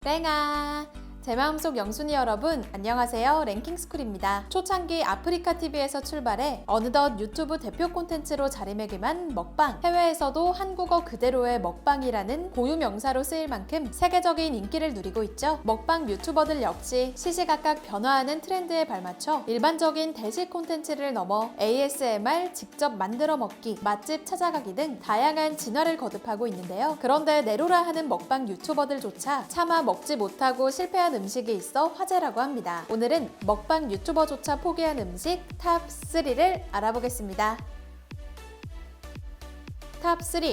랭아! 제 마음속 영순이 여러분, 안녕하세요. 랭킹스쿨입니다. 초창기 아프리카TV에서 출발해 어느덧 유튜브 대표 콘텐츠로 자리매김한 먹방. 해외에서도 한국어 그대로의 먹방이라는 고유 명사로 쓰일 만큼 세계적인 인기를 누리고 있죠. 먹방 유튜버들 역시 시시각각 변화하는 트렌드에 발맞춰 일반적인 대시 콘텐츠를 넘어 ASMR 직접 만들어 먹기, 맛집 찾아가기 등 다양한 진화를 거듭하고 있는데요. 그런데 내로라 하는 먹방 유튜버들조차 차마 먹지 못하고 실패한 음식이 있어 화제라고 합니다. 오늘은 먹방 유튜버조차 포기한 음식 탑 3를 알아보겠습니다. 탑 3.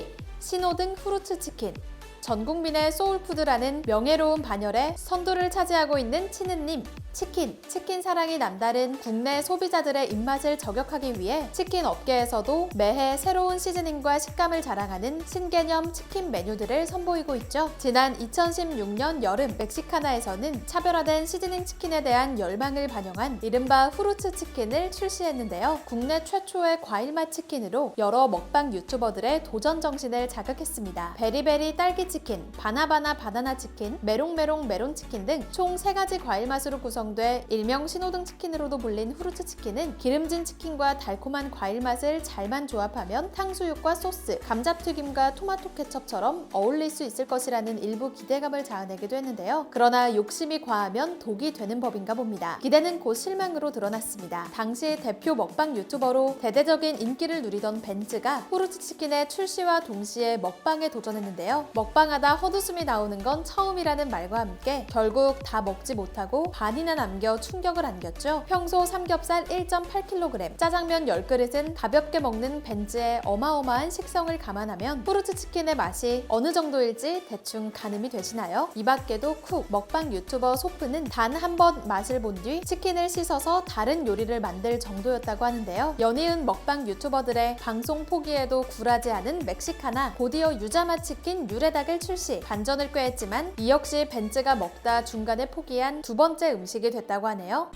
신호등 후르츠 치킨. 전 국민의 소울푸드라는 명예로운 반열에 선두를 차지하고 있는 치느님. 치킨 사랑이 남다른 국내 소비자들의 입맛을 저격하기 위해 치킨 업계에서도 매해 새로운 시즈닝과 식감을 자랑하는 신개념 치킨 메뉴들을 선보이고 있죠. 지난 2016년 여름 멕시카나에서는 차별화된 시즈닝 치킨에 대한 열망을 반영한 이른바 후르츠 치킨을 출시했는데요. 국내 최초의 과일맛 치킨으로 여러 먹방 유튜버들의 도전 정신을 자극했습니다. 베리베리 딸기 치킨, 바나바나 바나나 치킨, 메롱메롱 메론 치킨 등 총 3가지 과일 맛으로 구성돼 일명 신호등 치킨으로도 불린 후르츠 치킨은 기름진 치킨과 달콤한 과일 맛을 잘만 조합하면 탕수육과 소스, 감자튀김과 토마토 케첩처럼 어울릴 수 있을 것이라는 일부 기대감을 자아내기도 했는데요. 그러나 욕심이 과하면 독이 되는 법인가 봅니다. 기대는 곧 실망으로 드러났습니다. 당시 대표 먹방 유튜버로 대대적인 인기를 누리던 벤츠가 후르츠 치킨의 출시와 동시에 먹방에 도전했는데요. 먹방하다 헛웃음이 나오는 건 처음이라는 말과 함께 결국 다 먹지 못하고 반이나 남겨 충격을 안겼죠. 평소 삼겹살 1.8kg, 짜장면 10그릇은 가볍게 먹는 벤츠의 어마어마한 식성을 감안하면 후르츠 치킨의 맛이 어느 정도일지 대충 가늠이 되시나요? 이 밖에도 쿡, 먹방 유튜버 소프는 단 한 번 맛을 본 뒤 치킨을 씻어서 다른 요리를 만들 정도였다고 하는데요. 연이은 먹방 유튜버들의 방송 포기에도 굴하지 않은 멕시카나 고디어 유자맛 치킨 유레닭을 출시. 반전을 꾀했지만 이 역시 벤츠가 먹다 중간에 포기한 두 번째 음식이 됐다고 하네요.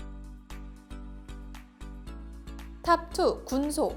탑 2. 군소.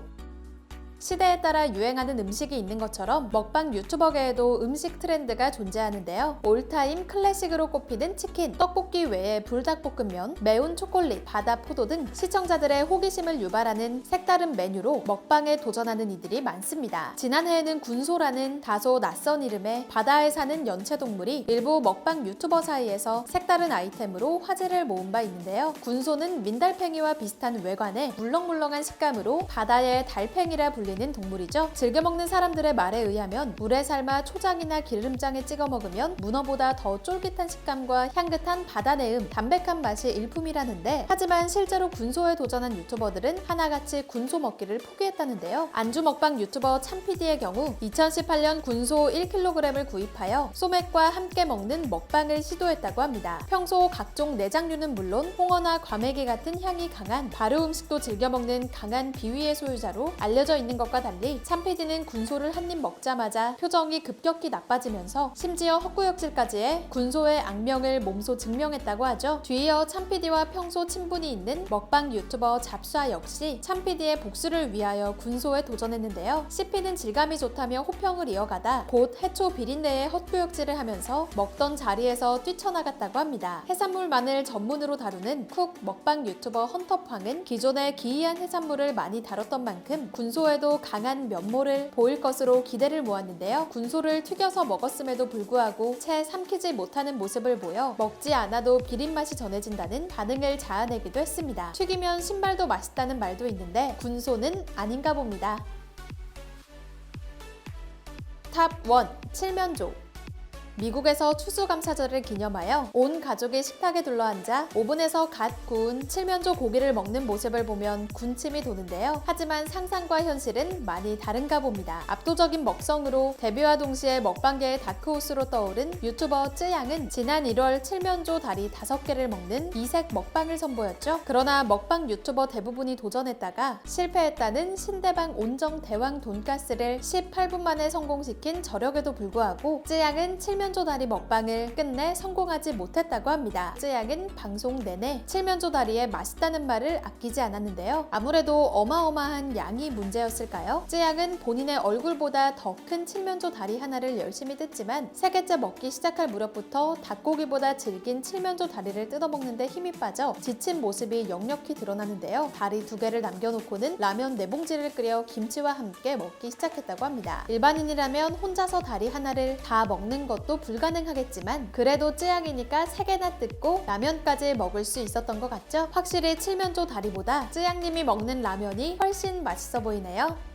시대에 따라 유행하는 음식이 있는 것처럼 먹방 유튜버계에도 음식 트렌드가 존재하는데요. 올타임 클래식으로 꼽히는 치킨, 떡볶이 외에 불닭볶음면, 매운 초콜릿, 바다 포도 등 시청자들의 호기심을 유발하는 색다른 메뉴로 먹방에 도전하는 이들이 많습니다. 지난해에는 군소라는 다소 낯선 이름의 바다에 사는 연체동물이 일부 먹방 유튜버 사이에서 색다른 아이템으로 화제를 모은 바 있는데요. 군소는 민달팽이와 비슷한 외관에 물렁물렁한 식감으로 바다의 달팽이라 불리는 동물이죠. 즐겨 먹는 사람들의 말에 의하면 물에 삶아 초장이나 기름장에 찍어 먹으면 문어보다 더 쫄깃한 식감과 향긋한 바다 내음, 담백한 맛이 일품이라는데, 하지만 실제로 군소에 도전한 유튜버들은 하나같이 군소 먹기를 포기했다는데요. 안주 먹방 유튜버 참PD의 경우 2018년 군소 1kg을 구입하여 소맥과 함께 먹는 먹방을 시도했다고 합니다. 평소 각종 내장류는 물론 홍어나 과메기 같은 향이 강한 발효 음식도 즐겨 먹는 강한 비위의 소유자로 알려져 있는 것과 달리 참PD는 군소를 한 입 먹자마자 표정이 급격히 나빠지면서 심지어 헛구역질까지 해 군소의 악명을 몸소 증명했다고 하죠. 뒤이어 참PD와 평소 친분이 있는 먹방 유튜버 잡쏴 역시 참PD의 복수를 위하여 군소에 도전했는데요. 씹히는 질감이 좋다며 호평을 이어가다 곧 해초 비린내에 헛구역질을 하면서 먹던 자리에서 뛰쳐나갔다고 합니다. 해산물만을 전문으로 다루는 쿡 먹방 유튜버 헌터팡은 기존의 기이한 해산물을 많이 다뤘던 만큼 군소에도 강한 면모를 보일 것으로 기대를 모았는데요. 군소를 튀겨서 먹었음에도 불구하고 채 삼키지 못하는 모습을 보여 먹지 않아도 비린맛이 전해진다는 반응을 자아내기도 했습니다. 튀기면 신발도 맛있다는 말도 있는데 군소는 아닌가 봅니다. 탑 1. 칠면조. 미국에서 추수감사절을 기념하여 온 가족이 식탁에 둘러앉아 오븐에서 갓 구운 칠면조 고기를 먹는 모습을 보면 군침이 도는데요. 하지만 상상과 현실은 많이 다른가 봅니다. 압도적인 먹성으로 데뷔와 동시에 먹방계의 다크호스로 떠오른 유튜버 쯔양은 지난 1월 칠면조 다리 5개를 먹는 이색 먹방을 선보였죠. 그러나 먹방 유튜버 대부분이 도전했다가 실패했다는 신대방 온정 대왕 돈가스를 18분 만에 성공시킨 저력에도 불구하고 쯔양은 칠면조 칠면조 다리 먹방을 끝내 성공하지 못했다고 합니다. 쯔양은 방송 내내 칠면조 다리의 맛있다는 말을 아끼지 않았는데요. 아무래도 어마어마한 양이 문제였을까요? 쯔양은 본인의 얼굴보다 더 큰 칠면조 다리 하나를 열심히 뜯지만 3개째 먹기 시작할 무렵부터 닭고기보다 질긴 칠면조 다리를 뜯어먹는데 힘이 빠져 지친 모습이 역력히 드러나는데요. 다리 2개를 남겨놓고는 라면 4봉지를 끓여 김치와 함께 먹기 시작했다고 합니다. 일반인이라면 혼자서 다리 하나를 다 먹는 것도 불가능하겠지만 그래도 쯔양이니까 3개나 뜯고 라면까지 먹을 수 있었던 것 같죠? 확실히 칠면조 다리보다 쯔양님이 먹는 라면이 훨씬 맛있어 보이네요.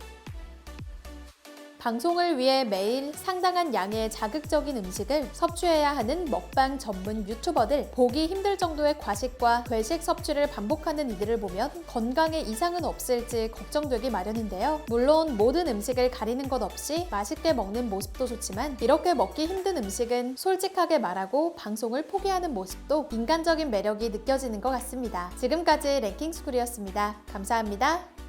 방송을 위해 매일 상당한 양의 자극적인 음식을 섭취해야 하는 먹방 전문 유튜버들, 보기 힘들 정도의 과식과 괴식 섭취를 반복하는 이들을 보면 건강에 이상은 없을지 걱정되기 마련인데요. 물론 모든 음식을 가리는 것 없이 맛있게 먹는 모습도 좋지만 이렇게 먹기 힘든 음식은 솔직하게 말하고 방송을 포기하는 모습도 인간적인 매력이 느껴지는 것 같습니다. 지금까지 랭킹스쿨이었습니다. 감사합니다.